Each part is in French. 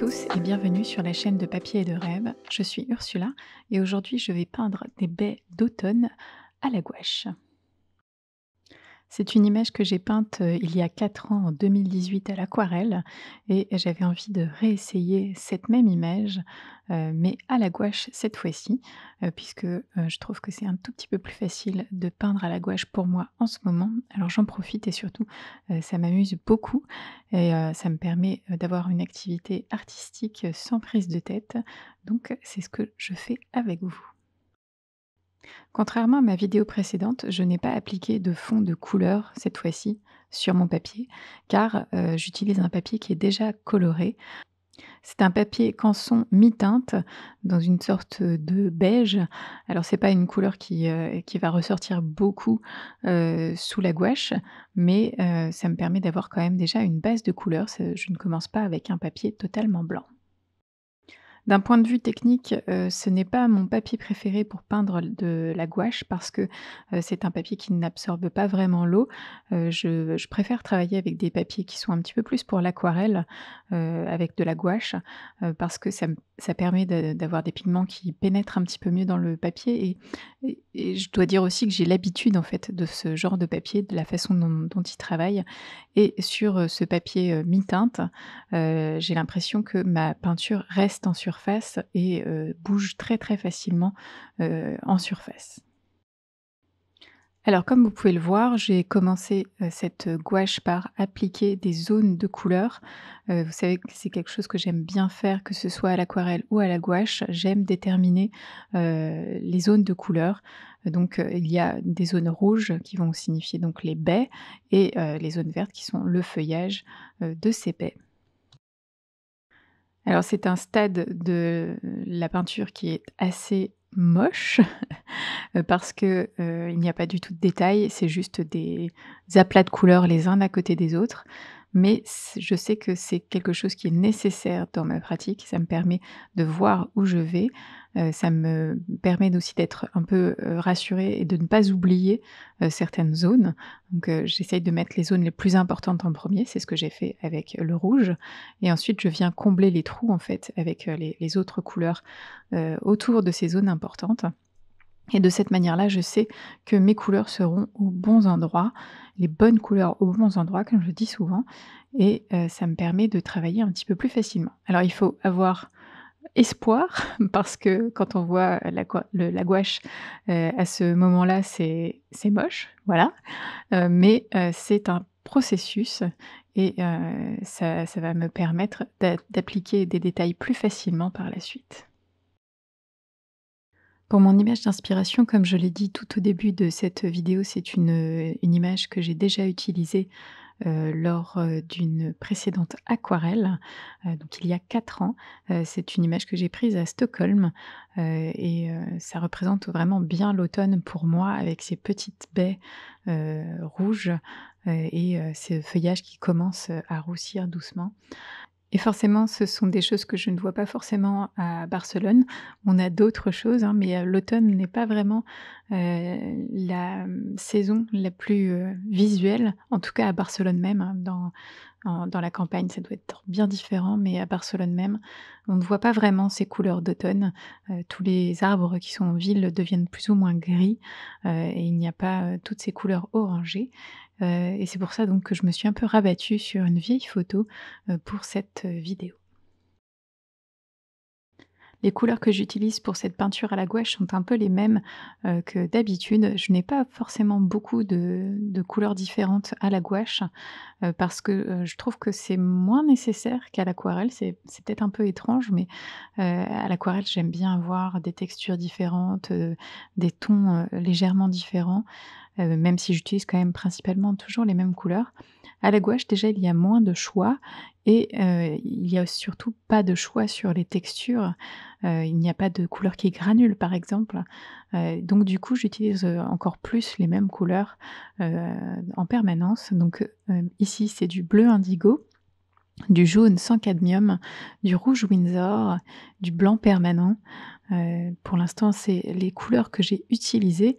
tous et bienvenue sur la chaîne de papier et de rêve. Je suis Ursula et aujourd'hui je vais peindre des baies d'automne à la gouache. C'est une image que j'ai peinte il y a 4 ans en 2018 à l'aquarelle et j'avais envie de réessayer cette même image mais à la gouache cette fois-ci puisque je trouve que c'est un tout petit peu plus facile de peindre à la gouache pour moi en ce moment. Alors j'en profite et surtout ça m'amuse beaucoup et ça me permet d'avoir une activité artistique sans prise de tête. Donc c'est ce que je fais avec vous. Contrairement à ma vidéo précédente, je n'ai pas appliqué de fond de couleur cette fois-ci sur mon papier, car j'utilise un papier qui est déjà coloré. C'est un papier canson mi-teinte dans une sorte de beige. Alors c'est pas une couleur qui va ressortir beaucoup sous la gouache, mais ça me permet d'avoir quand même déjà une base de couleur. Je ne commence pas avec un papier totalement blanc. D'un point de vue technique, ce n'est pas mon papier préféré pour peindre de la gouache parce que, c'est un papier qui n'absorbe pas vraiment l'eau. Je préfère travailler avec des papiers qui sont un petit peu plus pour l'aquarelle, avec de la gouache, parce que ça permet d'avoir des pigments qui pénètrent un petit peu mieux dans le papier et je dois dire aussi que j'ai l'habitude en fait de ce genre de papier, de la façon dont il travaille et sur, ce papier, mi-teinte, j'ai l'impression que ma peinture reste en surface et bouge très, très facilement, en surface. Alors comme vous pouvez le voir, j'ai commencé, cette gouache par appliquer des zones de couleurs. Vous savez que c'est quelque chose que j'aime bien faire, que ce soit à l'aquarelle ou à la gouache. J'aime déterminer, les zones de couleurs. Donc, il y a des zones rouges qui vont signifier donc les baies et les zones vertes qui sont le feuillage, de ces baies. Alors c'est un stade de la peinture qui est assez moche, parce que, il n'y a pas du tout de détails, c'est juste des aplats de couleurs les uns à côté des autres. Mais je sais que c'est quelque chose qui est nécessaire dans ma pratique. Ça me permet de voir où je vais, ça me permet aussi d'être un peu, rassurée et de ne pas oublier, certaines zones. Donc, j'essaye de mettre les zones les plus importantes en premier. C'est ce que j'ai fait avec le rouge et ensuite je viens combler les trous en fait avec, les autres couleurs, autour de ces zones importantes. Et de cette manière-là, je sais que mes couleurs seront aux bons endroits, les bonnes couleurs aux bons endroits, comme je dis souvent, et ça me permet de travailler un petit peu plus facilement. Alors il faut avoir espoir parce que quand on voit la gouache, à ce moment-là, c'est moche, voilà, mais c'est un processus et ça va me permettre d'appliquer des détails plus facilement par la suite. Pour mon image d'inspiration, comme je l'ai dit tout au début de cette vidéo, c'est une image que j'ai déjà utilisée, lors, d'une précédente aquarelle, donc il y a 4 ans. C'est une image que j'ai prise à Stockholm, et ça représente vraiment bien l'automne pour moi avec ces petites baies, rouges, et ce feuillage qui commence, à roussir doucement. Et forcément, ce sont des choses que je ne vois pas forcément à Barcelone. On a d'autres choses, hein, mais l'automne n'est pas vraiment, la, saison la plus, visuelle, en tout cas à Barcelone même, hein. Dans la campagne, ça doit être bien différent, mais à Barcelone même, on ne voit pas vraiment ces couleurs d'automne. Tous les arbres qui sont en ville deviennent plus ou moins gris, et il n'y a pas, toutes ces couleurs orangées, et c'est pour ça donc que je me suis un peu rabattue sur une vieille photo pour cette, vidéo. Les couleurs que j'utilise pour cette peinture à la gouache sont un peu les mêmes, que d'habitude. Je n'ai pas forcément beaucoup de couleurs différentes à la gouache, parce que, je trouve que c'est moins nécessaire qu'à l'aquarelle. C'est peut-être un peu étrange, mais, à l'aquarelle, j'aime bien avoir des textures différentes, des tons, légèrement différents, même si j'utilise quand même principalement toujours les mêmes couleurs. À la gouache, déjà, il y a moins de choix et il y a surtout pas de choix sur les textures. Il n'y a pas de couleur qui granule, par exemple. Donc du coup, j'utilise, encore plus les mêmes couleurs, heu, en permanence. Donc, ici, c'est du bleu indigo, du jaune sans cadmium, du rouge Winsor, du blanc permanent. Pour l'instant, c'est les couleurs que j'ai utilisées.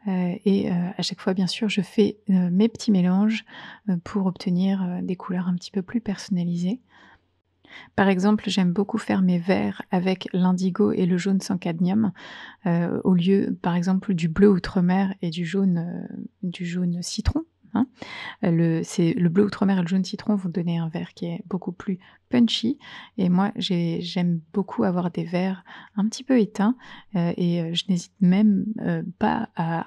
Et à chaque fois, bien sûr, je fais, mes petits mélanges, pour obtenir, des couleurs un petit peu plus personnalisées. Par exemple, j'aime beaucoup faire mes verres avec l'indigo et le jaune sans cadmium, au lieu, par exemple, du bleu outremer et du jaune citron, hein. Le bleu outremer et le jaune citron vont donner un vert qui est beaucoup plus punchy et moi j'aime beaucoup avoir des verts un petit peu éteints, je n'hésite même, pas à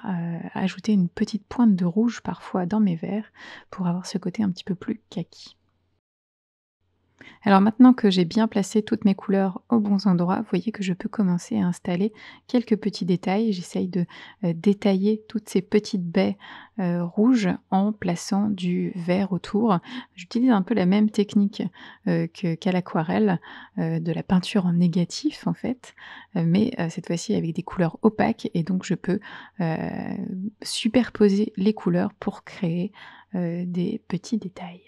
ajouter une petite pointe de rouge parfois dans mes verres pour avoir ce côté un petit peu plus kaki. Alors maintenant que j'ai bien placé toutes mes couleurs aux bons endroits, vous voyez que je peux commencer à installer quelques petits détails. J'essaye de détailler toutes ces petites baies rouges en plaçant du vert autour. J'utilise un peu la même technique qu'à l'aquarelle, de la peinture en négatif en fait, cette fois-ci avec des couleurs opaques et donc je peux euh, superposer les couleurs pour créer des petits détails.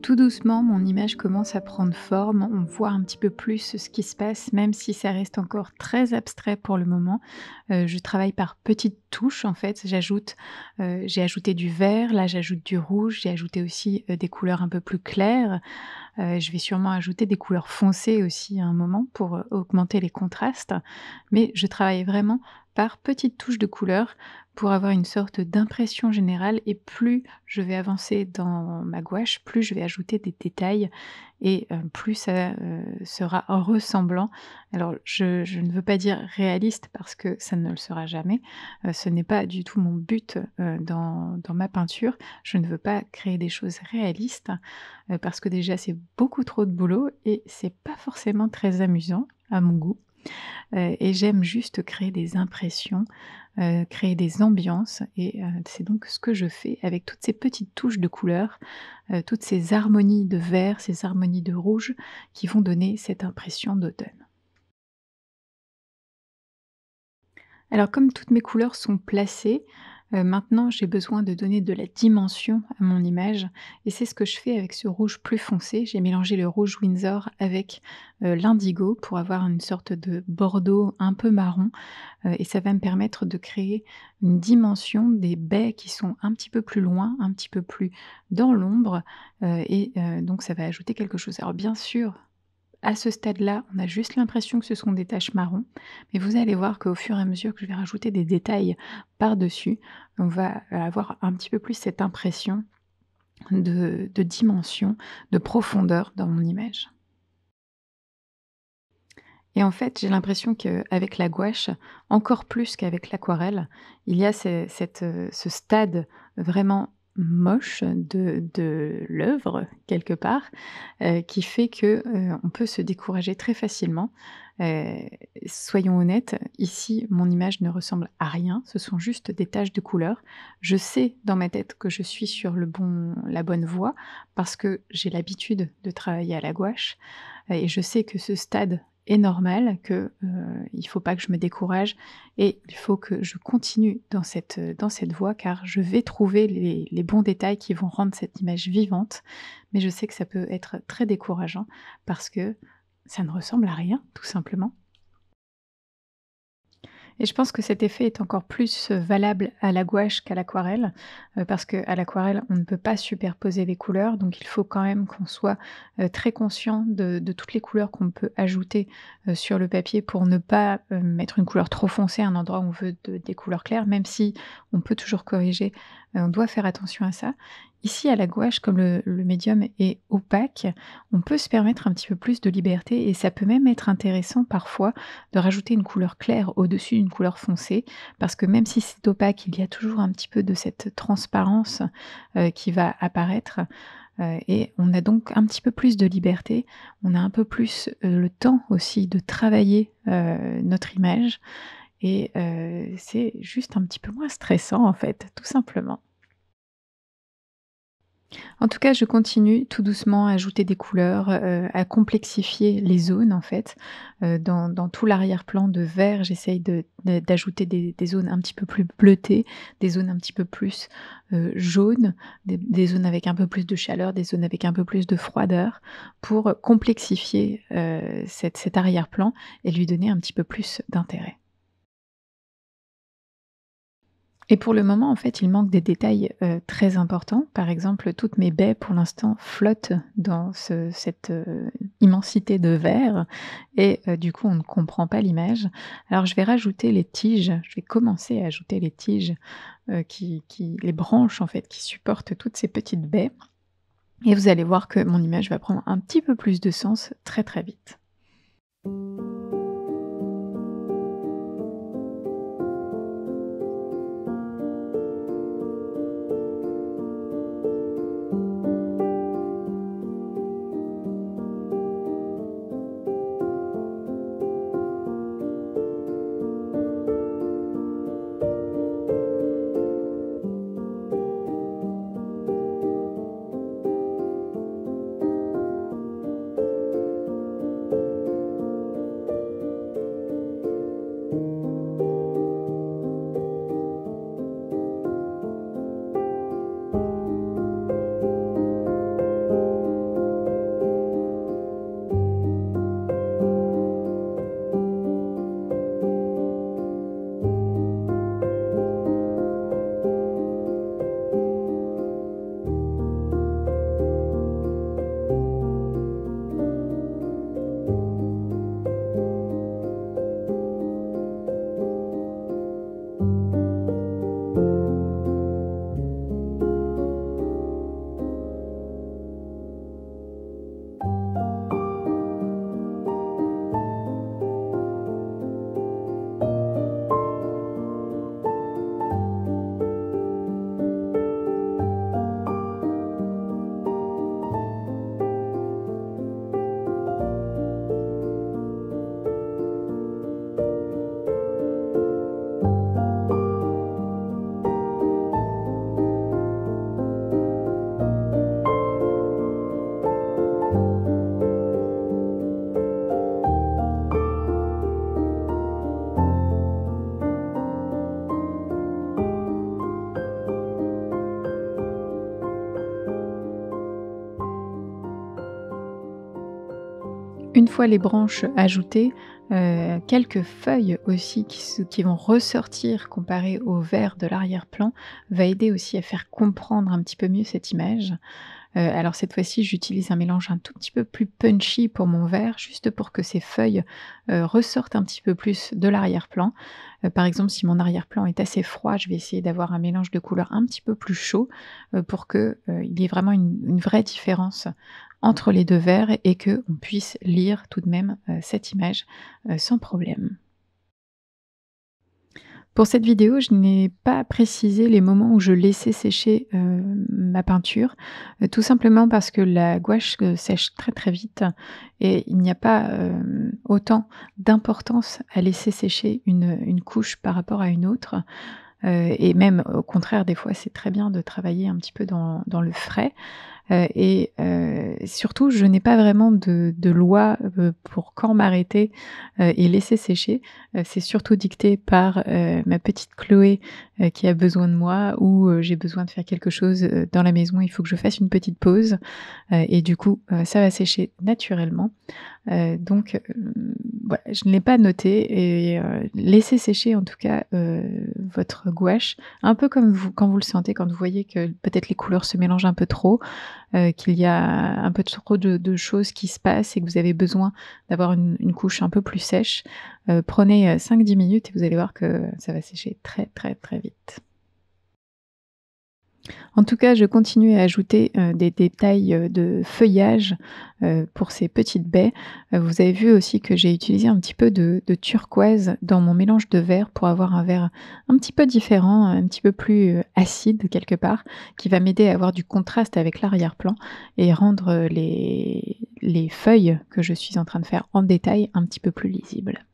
Tout doucement, mon image commence à prendre forme. On voit un petit peu plus ce qui se passe, même si ça reste encore très abstrait pour le moment. Je travaille par petites touches, en fait. J'ai ajouté du vert, là j'ajoute du rouge, j'ai ajouté aussi, des couleurs un peu plus claires. Je vais sûrement ajouter des couleurs foncées aussi à un moment pour, augmenter les contrastes. Mais je travaille vraiment par petites touches de couleurs pour avoir une sorte d'impression générale et plus je vais avancer dans ma gouache, plus je vais ajouter des détails plus ça, sera ressemblant. Alors je ne veux pas dire réaliste parce que ça ne le sera jamais, ce n'est pas du tout mon but, dans ma peinture. Je ne veux pas créer des choses réalistes, parce que déjà c'est beaucoup trop de boulot et c'est pas forcément très amusant à mon goût. Et j'aime juste créer des impressions, créer des ambiances c'est donc ce que je fais avec toutes ces petites touches de couleurs, toutes ces harmonies de vert, ces harmonies de rouge qui vont donner cette impression d'automne. Alors comme toutes mes couleurs sont placées, maintenant j'ai besoin de donner de la dimension à mon image et c'est ce que je fais avec ce rouge plus foncé. J'ai mélangé le rouge Windsor avec, l'indigo pour avoir une sorte de bordeaux un peu marron, et ça va me permettre de créer une dimension des baies qui sont un petit peu plus loin, un petit peu plus dans l'ombre, donc ça va ajouter quelque chose. Alors bien sûr, à ce stade-là, on a juste l'impression que ce sont des taches marron, mais vous allez voir qu'au fur et à mesure que je vais rajouter des détails par-dessus, on va avoir un petit peu plus cette impression de dimension, de profondeur dans mon image. Et en fait, j'ai l'impression qu'avec la gouache, encore plus qu'avec l'aquarelle, il y a ce stade vraiment moche de l'œuvre quelque part, qui fait que, on peut se décourager très facilement. Heu, Soyons honnêtes, ici, mon image ne ressemble à rien, ce sont juste des taches de couleur. Je sais dans ma tête que je suis sur la bonne voie parce que j'ai l'habitude de travailler à la gouache, et je sais que ce stade est normal, que, il faut pas que je me décourage et il faut que je continue dans cette voie car je vais trouver les bons détails qui vont rendre cette image vivante. Mais je sais que ça peut être très décourageant parce que ça ne ressemble à rien, tout simplement. Et je pense que cet effet est encore plus, valable à la gouache qu'à l'aquarelle, parce qu'à l'aquarelle, on ne peut pas superposer les couleurs, donc il faut quand même qu'on soit, très conscient de toutes les couleurs qu'on peut ajouter, sur le papier pour ne pas, mettre une couleur trop foncée à un endroit où on veut des couleurs claires, même si on peut toujours corriger, on doit faire attention à ça. Ici, à la gouache, comme le médium est opaque, on peut se permettre un petit peu plus de liberté et ça peut même être intéressant parfois de rajouter une couleur claire au-dessus d'une couleur foncée, parce que même si c'est opaque, il y a toujours un petit peu de cette transparence, qui va apparaître, et on a donc un petit peu plus de liberté. On a un peu plus, le temps aussi de travailler, notre image et c'est juste un petit peu moins stressant en fait, tout simplement. En tout cas, je continue tout doucement à ajouter des couleurs, à complexifier les zones en fait. Dans tout l'arrière-plan de vert, j'essaye d'ajouter des zones un petit peu plus bleutées, des zones un petit peu plus, jaunes, des zones avec un peu plus de chaleur, des zones avec un peu plus de froideur pour complexifier, cet arrière-plan et lui donner un petit peu plus d'intérêt. Et pour le moment, en fait, il manque des détails, très importants. Par exemple, toutes mes baies, pour l'instant, flottent dans cette, immensité de verre et du coup, on ne comprend pas l'image. Alors je vais rajouter les tiges, je vais commencer à ajouter les tiges, qui les branches, en fait, qui supportent toutes ces petites baies et vous allez voir que mon image va prendre un petit peu plus de sens très, très vite. Une fois les branches ajoutées, quelques feuilles aussi qui vont ressortir comparées au vert de l'arrière-plan, va aider aussi à faire comprendre un petit peu mieux cette image. Alors cette fois-ci, j'utilise un mélange un tout petit peu plus punchy pour mon vert, juste pour que ces feuilles, ressortent un petit peu plus de l'arrière-plan. Par exemple, si mon arrière-plan est assez froid, je vais essayer d'avoir un mélange de couleurs un petit peu plus chaud, pour que, il y ait vraiment une vraie différence entre les 2 verts et qu'on puisse lire tout de même, cette image, sans problème. Pour cette vidéo, je n'ai pas précisé les moments où je laissais sécher, ma peinture, tout simplement parce que la gouache, sèche très, très vite et il n'y a pas, autant d'importance à laisser sécher une couche par rapport à une autre, et même au contraire, des fois, c'est très bien de travailler un petit peu dans le frais. Surtout, je n'ai pas vraiment de loi, pour quand m'arrêter, et laisser sécher. C'est surtout dicté par, ma petite Chloé, qui a besoin de moi ou, j'ai besoin de faire quelque chose, dans la maison, il faut que je fasse une petite pause, et du coup, ça va sécher naturellement. Voilà, je ne l'ai pas noté et laissez sécher en tout cas, votre gouache, un peu comme vous quand vous le sentez, quand vous voyez que peut-être les couleurs se mélangent un peu trop, qu'il y a un peu trop de choses qui se passent et que vous avez besoin d'avoir une couche un peu plus sèche, prenez, 5-10 minutes et vous allez voir que ça va sécher très, très, très vite. En tout cas, je continue à ajouter, des détails, de feuillage, pour ces petites baies. Vous avez vu aussi que j'ai utilisé un petit peu de turquoise dans mon mélange de vert pour avoir un vert un petit peu différent, un petit peu plus, acide quelque part, qui va m'aider à avoir du contraste avec l'arrière-plan et rendre, les feuilles que je suis en train de faire en détail un petit peu plus lisibles.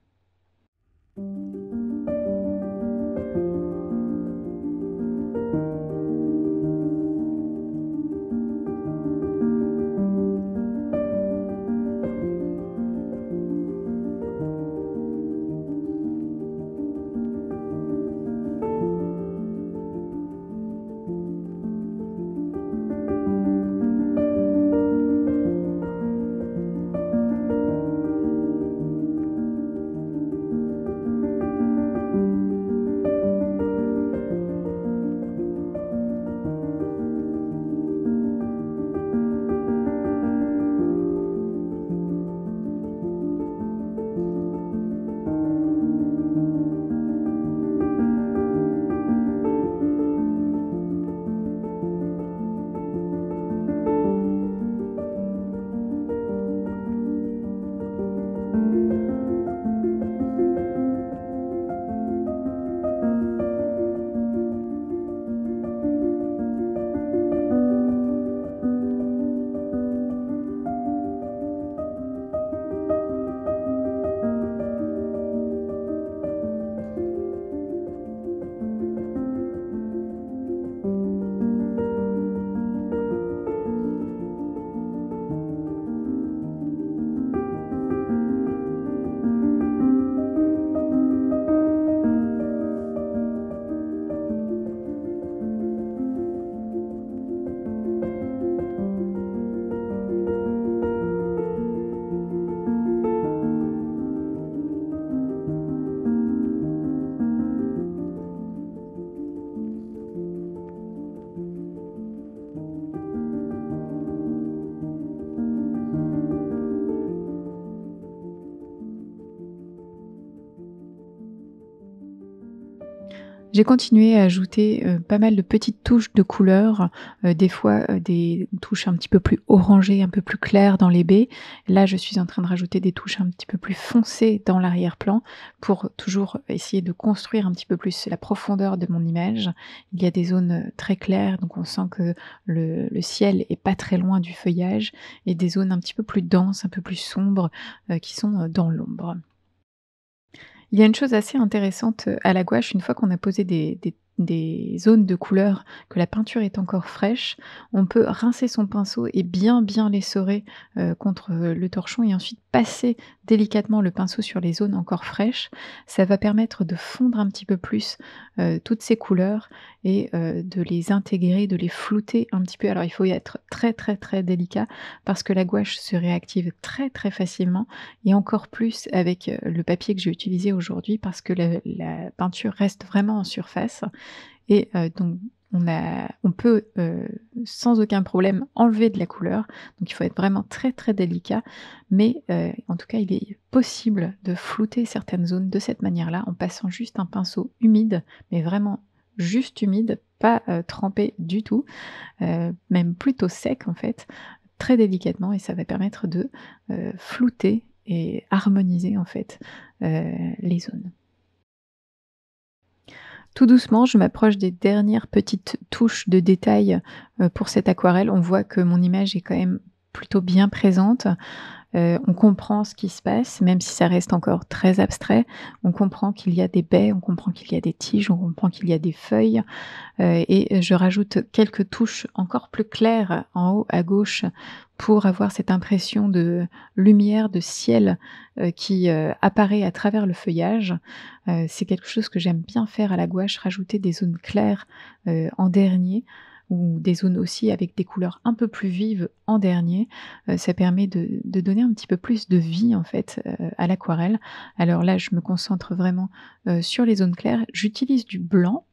J'ai continué à ajouter, pas mal de petites touches de couleurs, des fois, des touches un petit peu plus orangées, un peu plus claires dans les baies. Là, je suis en train de rajouter des touches un petit peu plus foncées dans l'arrière-plan pour toujours essayer de construire un petit peu plus la profondeur de mon image. Il y a des zones, très claires, donc on sent que le ciel est pas très loin du feuillage et des zones un petit peu plus denses, un peu plus sombres, qui sont, dans l'ombre. Il y a une chose assez intéressante, à la gouache, une fois qu'on a posé des zones de couleur, que la peinture est encore fraîche, on peut rincer son pinceau et bien, bien l'essorer, contre, le torchon et ensuite passer délicatement le pinceau sur les zones encore fraîches. Ça va permettre de fondre un petit peu plus, toutes ces couleurs et de les intégrer, de les flouter un petit peu. Alors il faut y être très, très, très délicat parce que la gouache se réactive très, très facilement et encore plus avec, le papier que j'ai utilisé aujourd'hui parce que la peinture reste vraiment en surface et donc on peut, sans aucun problème enlever de la couleur. Donc il faut être vraiment très, très délicat, mais en tout cas, il est possible de flouter certaines zones de cette manière-là, en passant juste un pinceau humide, mais vraiment juste humide, pas, trempé du tout, même plutôt sec en fait, très délicatement et ça va permettre de, flouter et harmoniser en fait, les zones. Tout doucement, je m'approche des dernières petites touches de détail, pour cette aquarelle. On voit que mon image est quand même plutôt bien présente. On comprend ce qui se passe, même si ça reste encore très abstrait. On comprend qu'il y a des baies, on comprend qu'il y a des tiges, on comprend qu'il y a des feuilles, et je rajoute quelques touches encore plus claires en haut à gauche pour avoir cette impression de lumière, de ciel, qui, apparaît à travers le feuillage. C'est quelque chose que j'aime bien faire à la gouache, rajouter des zones claires, en dernier, ou des zones aussi avec des couleurs un peu plus vives en dernier. Ça permet de donner un petit peu plus de vie en fait, à l'aquarelle. Alors là, je me concentre vraiment, sur les zones claires. J'utilise du blanc,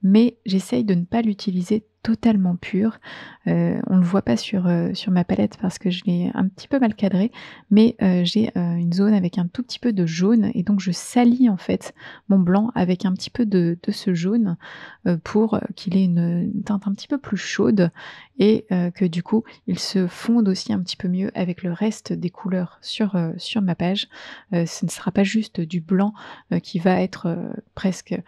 mais j'essaye de ne pas l'utiliser totalement pur. On ne le voit pas sur ma palette parce que je l'ai un petit peu mal cadré, mais j'ai, une zone avec un tout petit peu de jaune et donc je salis en fait mon blanc avec un petit peu de ce jaune, pour qu'il ait une teinte un petit peu plus chaude et que du coup, il se fonde aussi un petit peu mieux avec le reste des couleurs sur ma page. Ce ne sera pas juste du blanc, qui va être, presque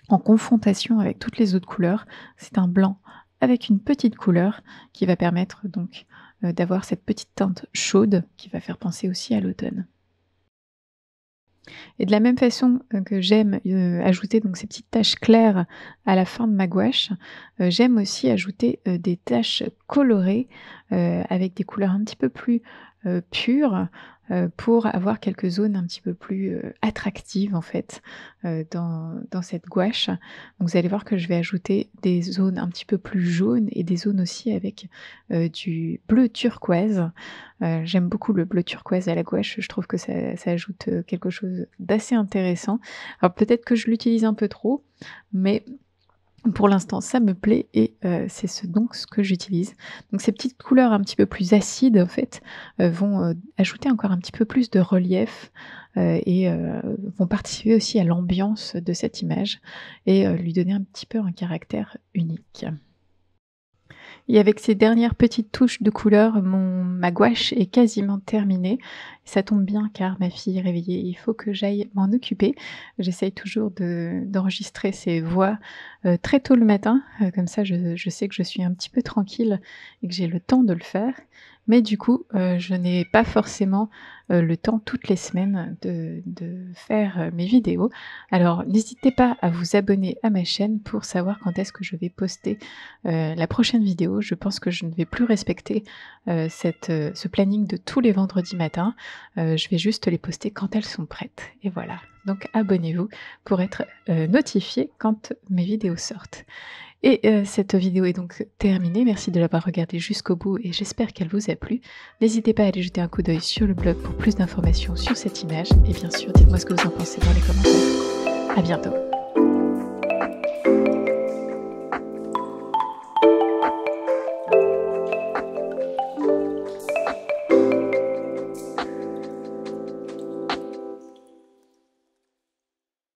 en confrontation avec toutes les autres couleurs. C'est un blanc avec une petite couleur qui va permettre donc, d'avoir cette petite teinte chaude qui va faire penser aussi à l'automne. Et de la même façon, que j'aime, ajouter donc ces petites taches claires à la fin de ma gouache, j'aime aussi ajouter, des taches colorées, avec des couleurs un petit peu plus, pures, pour avoir quelques zones un petit peu plus, attractives en fait, dans cette gouache. Donc vous allez voir que je vais ajouter des zones un petit peu plus jaunes et des zones aussi avec, du bleu turquoise. J'aime beaucoup le bleu turquoise à la gouache, je trouve que ça ajoute, quelque chose d'assez intéressant. Alors peut-être que je l'utilise un peu trop, mais pour l'instant ça me plaît et c'est ce que j'utilise. Donc ces petites couleurs un petit peu plus acides en fait, vont, ajouter encore un petit peu plus de relief, et vont participer aussi à l'ambiance de cette image et lui donner un petit peu un caractère unique. Et avec ces dernières petites touches de couleur, ma gouache est quasiment terminée. Ça tombe bien car ma fille est réveillée, il faut que j'aille m'en occuper. J'essaye toujours d'enregistrer ses voix, très tôt le matin, comme ça je sais que je suis un petit peu tranquille et que j'ai le temps de le faire. Mais du coup, je n'ai pas forcément, le temps toutes les semaines de faire, mes vidéos. Alors n'hésitez pas à vous abonner à ma chaîne pour savoir quand est-ce que je vais poster, la prochaine vidéo. Je pense que je ne vais plus respecter, ce planning de tous les vendredis matins. Je vais juste les poster quand elles sont prêtes et voilà. Donc abonnez-vous pour être, notifié quand mes vidéos sortent. Et cette vidéo est donc terminée. Merci de l'avoir regardée jusqu'au bout et j'espère qu'elle vous a plu. N'hésitez pas à aller jeter un coup d'œil sur le blog pour plus d'informations sur cette image et bien sûr, dites-moi ce que vous en pensez dans les commentaires. À bientôt.